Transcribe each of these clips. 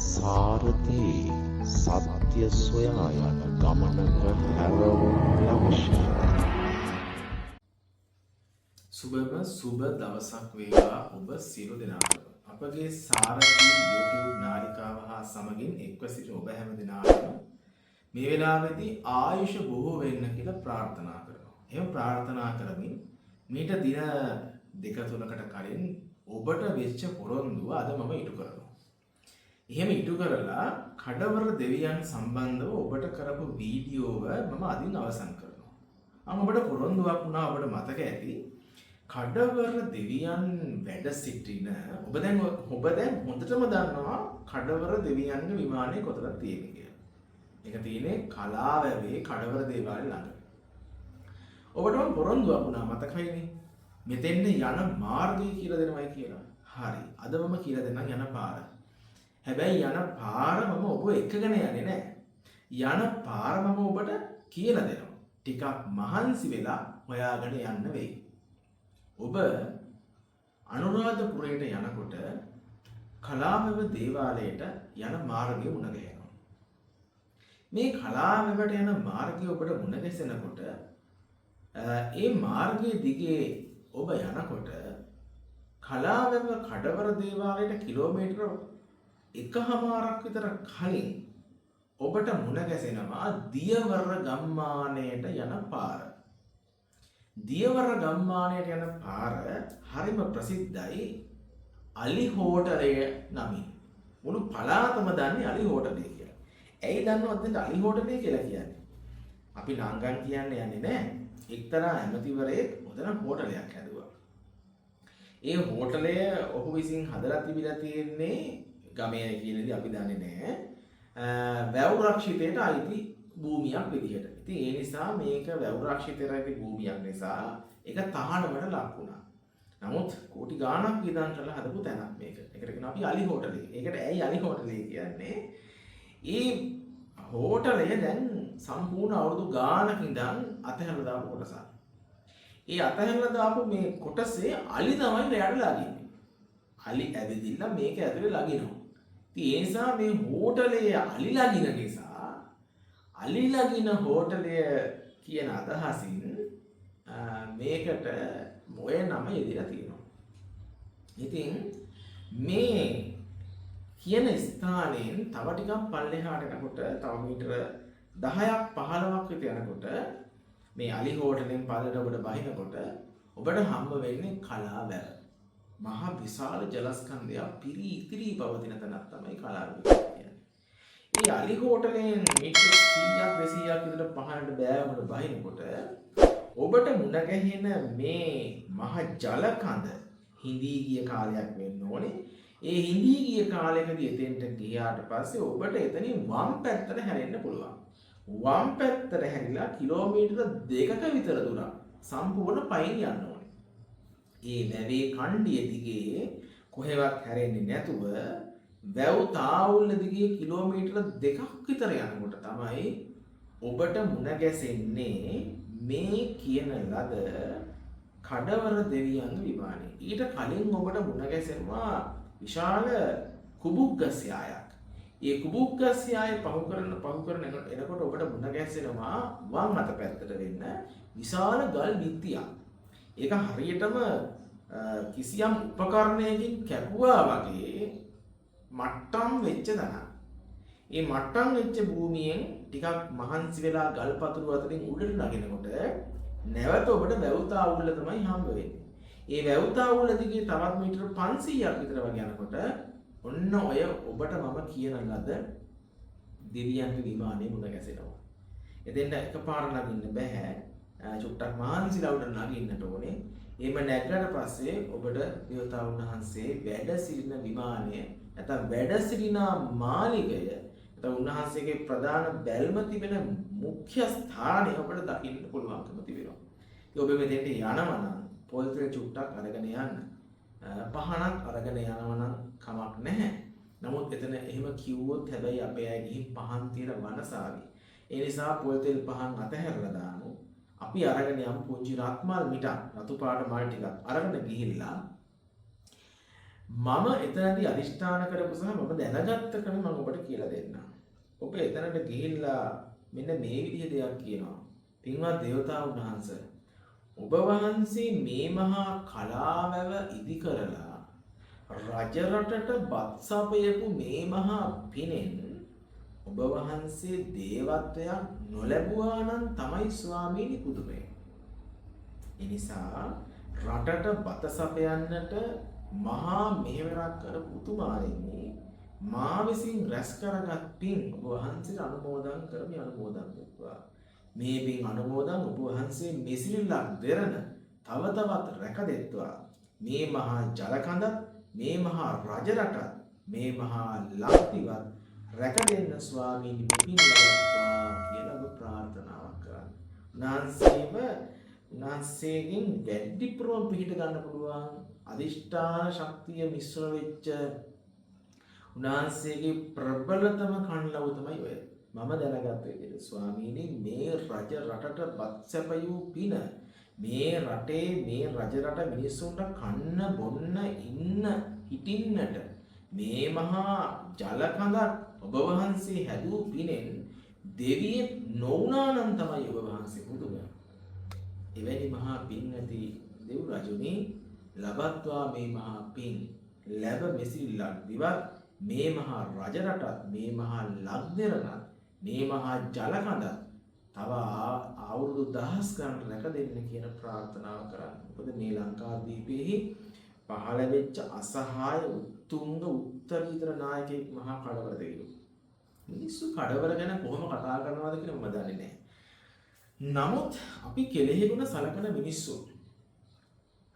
සාරථී සත්‍ය සොයා යන ගමනක හැරවුම් ලක්ෂණ. සුබ දවසක් වේවා ඔබ සියලු දෙනාටම. අපගේ සාරථී YouTube නාලිකාව හා සමගින් එක්ව සිටින ඔබ හැම දෙනාටම මේ වෙලාවේදී ආයුෂ බොහෝ වෙන්න කියලා ප්‍රාර්ථනා කරනවා. එහෙම ප්‍රාර්ථනා කරමින් මීට දින දෙක තුනකට කලින් ඔබට වෙච්ච පොරොන්දුව අද මම ඉටු කරනවා. එහෙම ඉටු කරලා කඩවර දෙවියන් සම්බන්ධව ඔබට කරපු වීඩියෝව මම අදින් අවසන් කරනවා. ඔබට පොරොන්දුවක් වුණා ඔබට මතක ඇති. කඩවර දෙවියන් වැඩ සිටින ඔබ දැන් හොඳටම දන්නවා කඩවර දෙවියන්ගේ විමානය කොතනද තියෙන්නේ කියලා. ඒක තියෙන්නේ කලාවැවේ කඩවර දේවාලය ළඟ. ඔබට මම පොරොන්දුවක් වුණා මතකයිනේ. මෙතෙන්ට යන මාර්ගය කියලා දෙනවයි කියලා. හරි. අද මම කියලා දෙන්නම් යන පාර. හැබැයි යන පාර මම ඔබ එක්කගෙන යන්නේ නැහැ. යන පාර මම ඔබට කියලා දෙනවා. ටිකක් මහන්සි වෙලා හොයාගෙන යන්න වෙයි. ඔබ අනුරාධපුරයට යනකොට කලාවැව දේවාලයට යන මාර්ගය මුණ ගැහෙනවා. මේ කලාවැවට යන මාර්ගය ඔබට මුණ ගැසෙනකොට ඒ මාර්ගයේ දිගේ ඔබ යනකොට කලාවැව කඩවර දේවාලයට කිලෝමීටර 1.5ක් විතර කලින් ඔබට මුණ ගැසෙනවා දියවර ගම්මානයට යන පාර. දියවර ගම්මානයට යන පාර හරිම ප්‍රසිද්ධයි අලි හෝටලය නමින්. මුළු පළාතම දන්නේ අලි හෝටලය කියලා. ඇයි දන්නවද අලි හෝටලය කියලා කියන්නේ? අපි නාංගන් කියන්නේ යන්නේ නැහැ. එක්තරා ඇමතිවරයෙක් ඔතන හෝටලයක් හැදුවා. ඒ හෝටලය ඔහු විසින් හදලා තිබිලා තියෙන්නේ ගමේ කියලාදී අපි දන්නේ නැහැ. වැව් රක්ෂිතයට අයිති භූමියක් විදිහට. ඉතින් ඒ නිසා මේක වැව් රක්ෂිතයට අයිති භූමියක් නිසා ඒක තහනමට ලක් වුණා. නමුත් කෝටි ගාණක් වියදම් කරලා හදපු තැනක් මේක. ඒකට කියනවා අපි අලි හෝටලය. ඒකට ඇයි අලි හෝටලය කියන්නේ? ඒ හෝටලය දැන් සම්පූර්ණ අවුරුදු ගාණක ඉඳන් අතහැරලා දාපු කොටසක්. ඒ අතහැරලා දාපු මේ කොටසේ අලි තමයි රැයට ලගින්නේ. අලි ඇවිදින්න මේක ඇතුලේ ලගිනවා. ඉතින් ඒ නිසා මේ හෝටලයේ අලි ලගින නිසා අලි ලගින හෝටලය කියන අදහසින් මේකට මොය නම යෙදලා තියෙනවා. ඉතින් මේ කියන ස්ථානයෙන් තව ටිකක් පල්ලෙහාට යනකොට තව මීටර 10ක් 15ක් විතර යනකොට මේ අලි හෝටලෙන් පල්ලෙට ඔබට බහිනකොට ඔබට හම්බ වෙන්නේ කලාවැව. මහා විශාල ජලස්කන්ධයක් පිරී ඉතිරී පවතින තැනක් තමයි කලාවැව කියන්නේ. මේ අලි හෝටලෙන් මීටර 100ක් 200ක් විතර පහළට බෑවුමට බහිනකොට ඔබට මුණ ගැහෙන මේ මහ ජල කඳ හිඳී ගිය කාලයක් වෙන්න ඕනේ. ඒ හිඳී ගිය කාලයකදී එතෙන්ට ගියාට පස්සේ ඔබට එතනින් වම් පැත්තට හැරෙන්න පුළුවන්. වම් පැත්තට හැරිලා කිලෝමීටර 2ක විතර දුර සම්පූර්ණ පයින් යන්න ඕනේ. ඒ වැවේ කණ්ඩිය දිගේ කොහෙවත් හැරෙන්නේ නැතුව වැව් තාවුල්ල දිගේ කිලෝමීටර 2ක් විතර යනකොට තමයි ඔබට මුණ ගැසෙන්නේ මේ කියන ලද කඩවර දෙවියන් විමානය. ඊට කලින් ඔබට මුණ ගැසෙනවා විශාල කුබුක්ගස්යායක්. ඒ කුබුක්ගස්යාය පහු කරන එනකොට ඔබට මුණ ගැසෙනවා වම් අත පැත්තට වෙන්න විශාල ගල් බිත්තියක්. ඒක හරියටම කිසියම් උපකරණයකින් කැපුවා වගේ මට්ටම් වෙච්ච තැනක්. මේ මට්ටම් වෙච්ච භූමියෙන් ටිකක් මහන්සි වෙලා ගල් පතුරු අතරින් උඩට නගිනකොට නැවත ඔබට වැව් තාවුල්ල තමයි හම්බ වෙන්නේ. ඒ වැව් තාවුල්ල දිගේ තවත් මීටර 500ක් විතර වගේ යනකොට ඔන්න ඔය ඔබට මම කියන ලද දෙවියන්ගේ විමානය මුණ ගැසෙනවා. එතෙන්ට එකපාර නගින්න බෑ. චුට්ටක් මහන්සිලා උඩ නගින්නට ඕනේ. එහෙම නැගලා පස්සේ ඔබට දේවතාවුන් වහන්සේ වැඩ සිටින විමානය නැත්නම් වැඩ සිටින මාලිගය නැත්නම් උන්වහන්සේගේ ප්‍රධාන බැල්ම තිබෙන මුඛ්‍ය ස්ථානය ඔබට දකින්න පුළුවන්කම තිබෙනවා. ඉතින් ඔබ මෙතෙන්ට යනවා නම් පොල් තෙල් චුට්ටක් අරගෙන යන්න. පහනක් අරගෙන යනවා නම් කමක් නැහැ. නමුත් එතන එහෙම කිව්වොත් හැබැයි අපේ අය ගිහින් පහන් තියලා වනසාවි. ඒ නිසා පොල් තෙල් පහන් අතහැරලා දාමු. අපි අරගෙන යමු පුංචි රත්මල් මිටක් රතු පාට මල් ටිකක් අරගෙන ගිහිල්ලා මම එතනදී අදිෂ්ඨාන කරපු සහ මම දැනගත්ත ක්‍රම මම ඔබට කියලා දෙන්නම්. ඔබ එතනට ගිහිල්ලා මෙන්න මේ විදිහ දෙයක් කියනවා. පින්වත් දේවතාවුන් වහන්සේ ඔබ වහන්සේ මේ මහා කලාවැව ඉදි කරලා රජරටට බත්සපයපු මේ මහා පිනෙන් ඔබ වහන්සේ දේවත්වයක් නොලැබුවා නම් තමයි ස්වාමීනි පුදුමය. එනිසා රටට බත සපයන්නට මහා මෙහෙවරක් කරපු උතුමාණෙනි මා විසින් රැස් කරගත් පින් ඔබ වහන්සේට අනුමෝදන් කරමි අනුමෝදන් වෙත්වා. මේ පින් අනුමෝදන් ඔබ වහන්සේ මෙසිරිල්ලක් දෙරණ තව තවත් රැකදෙත්වා. මේ මහා ජලකඳ මේ මහා රජරට මේ මහා ලක්තිවත් රැකදෙන්න ස්වාමීනි පින් ලබත්වා කියලා ඔබ ප්‍රාර්ථනාවක් කරන්න. උන්වහන්සේගෙන් වැඩිපුරම පිහිට ගන්න පුළුවන් අදිෂ්ඨාන ශක්තිය මිශ්‍ර වෙච්ච උන්වහන්සේගේ ප්‍රබලතම කණ්ඩායම තමයි ඔය. මම දැනගත්ත විදිහට ස්වාමීනි මේ රජ රටට බත්සැපයූ පින මේ රටේ මේ රජ රට මිනිස්සුන්ට කන්න බොන්න ඉන්න හිටින්නට මේ මහා ජලකඳක් ඔබ වහන්සේ හැදූ පිනෙන් දෙවියෙක් නොවුනා නම් තමයි ඔබ වහන්සේ පුදුම. එවැනි මහා පින් ඇති දෙව් රජුනි ලබත්වා මේ මහා පින් ලැබ මෙසිල්ලක් දිවත් මේ මහා රජරටත් මේ මහා ලක්දෙරණත් මේ මහා ජලකඳ තව අවුරුදු දහස් ගණන් රැක දෙන්න කියන ප්‍රාර්ථනාව කරන්න. මොකද මේ ලංකාදීපෙහි පහළ වෙච්ච අසහාය උත්තුංග උත්තරීතර නායකයෙක් මහා කඩවර දෙවියෝ. මිනිස්සු කඩවර ගැන කොහොම කතා කරනවද කියලා මම දන්නේ නැහැ. නමුත් අපි කෙලෙහිගුණ සලකන මිනිස්සු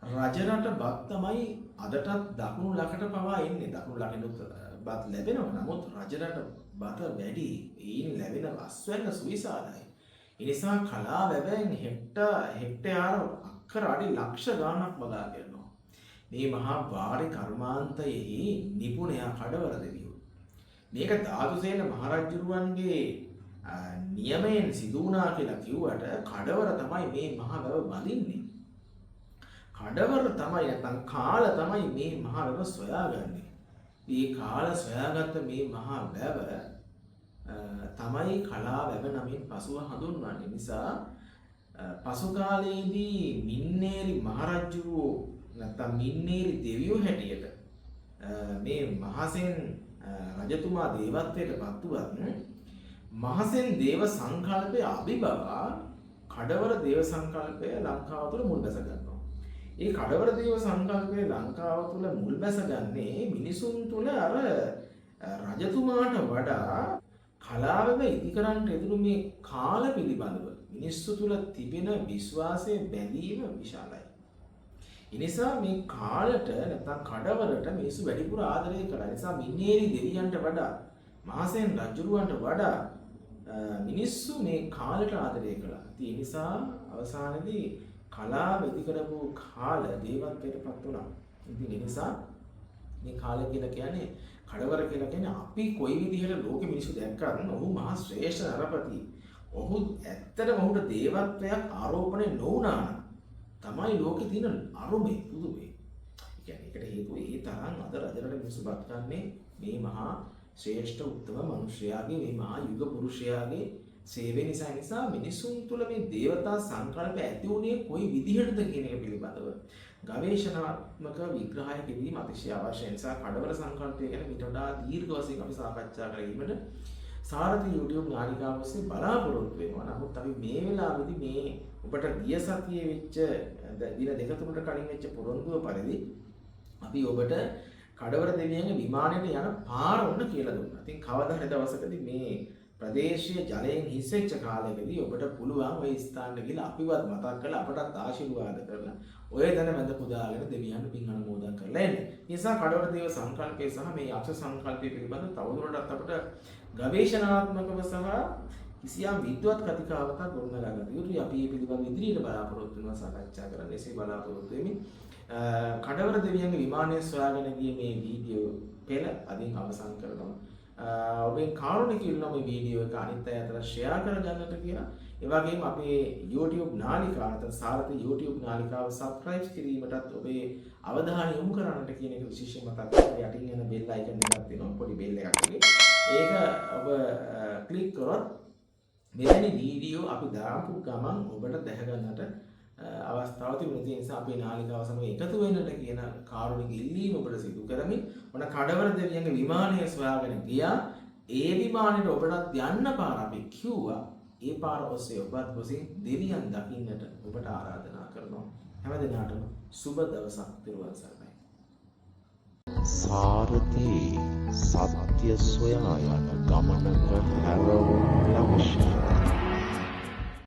රජරට බත් තමයි අදටත් දකුණු ලකට පවා එන්නේ. දකුණු ලකිනුත් බත් ලැබෙනවා. නමුත් රජරට බත වැඩි. ඒයින් ලැබෙන අස්වැන්න සුවිසාදයි. ඒ නිසා කලා වැවෙන් හෙක්ටයාර අක්කර අඩි ලක්ෂ ගාණක් බලා ගන්නවා. මේ මහා වාරි කර්මාන්තයෙහි නිපුණයා කඩවර දෙවියෝ. මේක ධාතුසේන මහරජුරුවන්ගේ නියමයෙන් සිදු වුණා කියලා කිව්වට කඩවර තමයි මේ මහා වැව බඳින්නේ. කඩවර තමයි නැත්නම් කාල තමයි මේ මහා වැව සොයාගන්නේ. මේ කාල සොයාගත්ත මේ මහා වැව තමයි කලා වැව නමින් පසුව හඳුන්වන්නේ. නිසා පසු කාලයේදී මින්නේරි මහරජුරෝ නැත්නම් මින්නේරි දෙවියෝ හැටියට මේ මහසෙන් රජතුමා දේවත්වයට පත්වුවත් මහසෙන් දේව සංකල්පය අභිබවා කඩවර දේව සංකල්පය ලංකාව තුළ මුල් බැස ගන්නවා. ඒ කඩවර දේව සංකල්පය ලංකාව තුළ මුල් බැස ගන්නේ මිනිසුන් තුළ අර රජතුමාට වඩා කලාවෙම ඉදිකරන්න යෙදුණු මේ කාල පිළිබඳව මිනිස්සු තුළ තිබෙන විශ්වාසය බැඳීම විශාලයි. ඒ නිසා මේ කාලට නැත්නම් කඩවරට මිනිස්සු වැඩිපුර ආදරය කරා. ඒ නිසා මින්නේරි දෙවියන්ට වඩා මහසෙන් රජුරවන්ට වඩා මිනිස්සු මේ කාලට ආදරය කළා. ඒ නිසා අවසානයේදී කලාව ඉදි කරපු කාල දේවත්වයට පත් වුණා. ඉතින් ඒ නිසා මේ කාලය කියලා කියන්නේ කඩවර කියලා කියන්නේ අපි කොයි විදිහට ලෝකෙ මිනිස්සු දැක්කත් ඔහු මහා ශ්‍රේෂ්ඨ නරපති. ඔහු ඇත්තටම ඔහුට දේවත්වයක් ආරෝපණය නොවුණා නම් තමයි ලෝකෙ තියෙන අරුමේ පුදුමේ. ඒ කියන්නේ ඒකට හේතුව ඒ තරම් අද රජරට මිනිස්සු බත්කන්නේ මේ මහා ශ්‍රේෂ්ඨ උත්තම මනුෂ්‍යයාගේ මේ මහා යුග පුරුෂයාගේ සේවය නිසා මිනිසුන් තුළ මේ දේවතා සංකල්ප ඇති වුණේ කොයි විදිහටද කියන එක පිළිබඳව ගවේෂණාත්මක විග්‍රහය කිරීම අතිශය අවශ්‍යයි. නිසා කඩවර සංකල්පය ගැන ඊට වඩා දීර්ඝ වශයෙන් අපි සාකච්ඡා කිරීමට සාරථි YouTube නාලිකාව ඔස්සේ බලාපොරොත්තු වෙනවා. නමුත් අපි මේ වෙලාවේදී මේ ඔබට ගිය සතියේ වෙච්ච දින දෙක තුනකට කලින් වෙච්ච පොරොන්දුව පරිදි අපි ඔබට කඩවර දෙවියන්ගේ විමානයට යන පාර ඔන්න කියලා දුන්නා. ඉතින් කවදා හරි දවසකදී මේ ප්‍රදේශීය ජලයෙන් හිස් වෙච්ච කාලෙකදී ඔබට පුළුවන් ওই ස්ථානට ගිහලා අපිවත් මතක් කරලා අපටත් ආශිර්වාද කරලා ඔය තැන වැඳ පුදාගෙන දෙවියන්ට පින් අනුමෝදන් කරලා එන්න. ඒ නිසා කඩවර දේව සංකල්පය සහ මේ යක්ෂ සංකල්පය පිළිබඳව තවදුරටත් අපට ගවේෂණාත්මකව සහ කිසියම් විද්වත් කතිකාවතක් ගොඩනගා ගන්න යුතුයි. අපි මේ පිළිබඳව ඉදිරියට බලාපොරොත්තු වෙනවා සාකච්ඡා කරන්න. එසේ බලාපොරොත්තු වෙමින් කඩවර දෙවියන්ගේ විමානය සොයාගෙන ගිය මේ වීඩියෝ පෙළ අදින් අවසන් කරනවා. ඔබෙන් කාරුණික ඉල්ලන මේ වීඩියෝ එක අනිත් අය අතර ෂෙයා කරගන්නට කියලා. ඒ වගේම අපේ YouTube නාලිකාවට සාරති YouTube නාලිකාව subscribe කිරීමටත් ඔබේ අවධානය යොමු කරන්නට කියන එක විශේෂයෙන් මතක් කරගන්න. යටින් යන bell icon එකක් තියෙනවා පොඩි bell එකක් වගේ. ඒක ඔබ ක්ලික් කරොත් මෙවැනි වීඩියෝ අපි දාපු ගමන් ඔබට දැක ගන්නට අවස්ථාව තිබුණා. ඒ නිසා අපේ නාලිකාව සමග එකතු වෙන්නට කියන කාරුණික ඉල්ලීම ඔබට සිදු කරමින් මොන කඩවර දෙවියන්ගේ විමානය සොයාගෙන ගියා. ඒ විමානෙට ඔබටත් යන්න පාර අපි කිව්වා. ඒ පාර ඔස්සේ ඔබත් ගොසින් දෙවියන් දකින්නට ඔබට ආරාධනා කරනවා. හැම දිනාටම සුබ දවසක් පිරුවන් සරණයි. සාරති සත්‍ය සොයා යන ගමනක හැරවුම් ලක්ෂණ